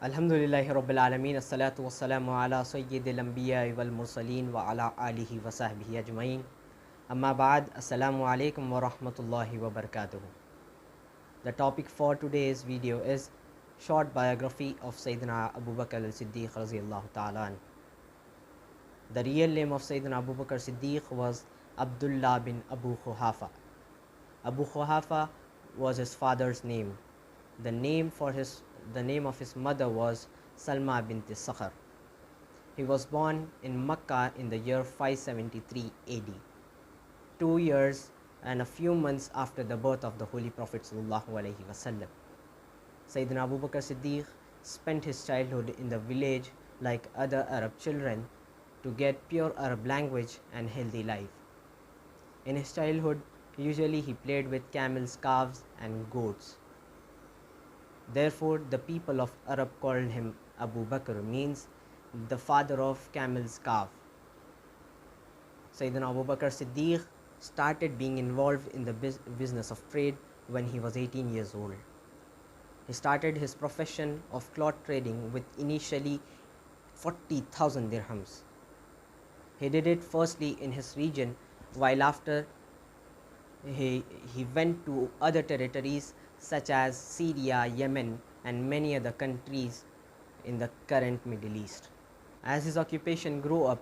Alhamdulillahi Rabbil Alameen, As-salatu was-salamu ala Sayyidil Anbiya wal Mursaleen wa ala alihi wa sahbihi ajma'in. Amma ba'd, Assalamu alaikum wa rahmatullahi wa barakatuhu. The topic for today's video is short biography of Syedna Abu Bakr al-Siddiq radiyallahu ta'ala an. The real name of Syedna Abu Bakr Siddiq was Abdullah bin Abu Quhafa. Abu Quhafa was his father's name. The name of his mother was Salma bint Sakhr. He was born in Makkah in the year 573 AD, 2 years and a few months after the birth of the Holy Prophet sallallahu alaihi wasallam. Sayyidina Abu Bakr Siddiq spent his childhood in the village like other Arab children to get pure Arab language and healthy life. In his childhood, usually he played with camels, calves and goats. Therefore, the people of Arab called him Abu Bakr, means the father of camel's calf. Sayyidina Abu Bakr Siddiq started being involved in the business of trade when he was 18 years old. He started his profession of cloth trading with initially 40,000 dirhams. He did it firstly in his region, while after he went to other territories such as Syria, Yemen and many other countries in the current Middle East. As his occupation grew up,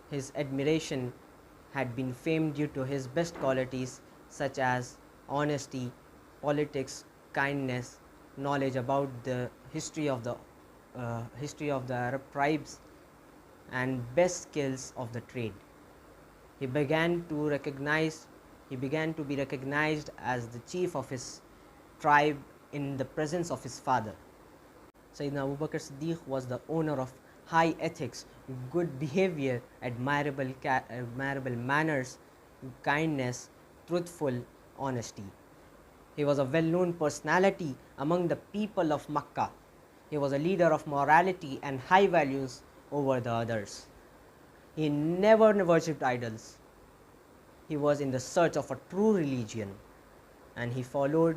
his admiration had been famed due to his best qualities such as honesty, politics, kindness, knowledge about the history of the Arab tribes and best skills of the trade. He began to be recognized as the chief of his tribe in the presence of his father. Sayyidina Abu Bakr Siddiq was the owner of high ethics, good behavior, admirable manners, kindness, truthful honesty. He was a well-known personality among the people of Makkah. He was a leader of morality and high values over the others. He never worshipped idols. He was in the search of a true religion, and he followed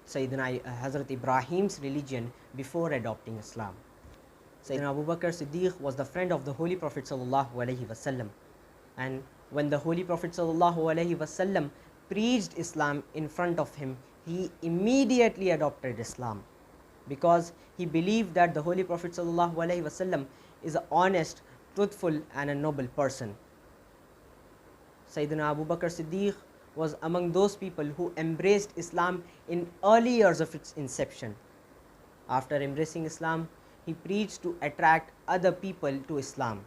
Sayyidina Hazrat Ibrahim's religion before adopting Islam. Sayyidina Abu Bakr Siddiq was the friend of the Holy Prophet sallallahu alaihi wasallam, and when the Holy Prophet sallallahu alaihi wasallam preached Islam in front of him, he immediately adopted Islam because he believed that the Holy Prophet sallallahu alaihi wasallam is an honest, truthful and a noble person. Sayyidina Abu Bakr Siddiq was among those people who embraced Islam in early years of its inception. After embracing Islam, he preached to attract other people to Islam.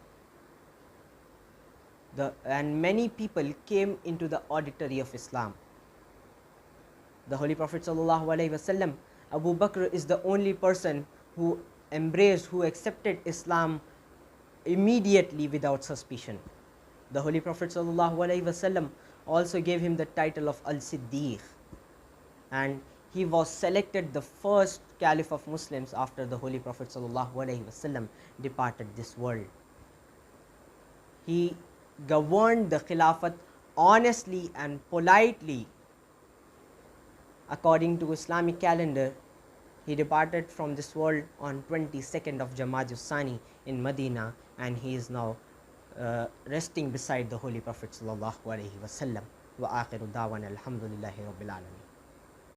And many people came into the auditory of Islam. The Holy Prophet sallallahu alaihi wasallam, Abu Bakr is the only person who accepted Islam immediately without suspicion. The Holy Prophet sallallahu alaihi wasallam also gave him the title of Al-Siddiq, and he was selected the first caliph of Muslims after the Holy Prophet sallallahu alaihi wasallam departed this world. He governed the Khilafat honestly and politely. According to Islamic calendar, he departed from this world on 22nd of Jamad al-Thani in Medina, and he is now resting beside the Holy Prophet sallallahu alaihi wasallam. Wa akhiru da'wana alhamdulillahi rabbil alamin.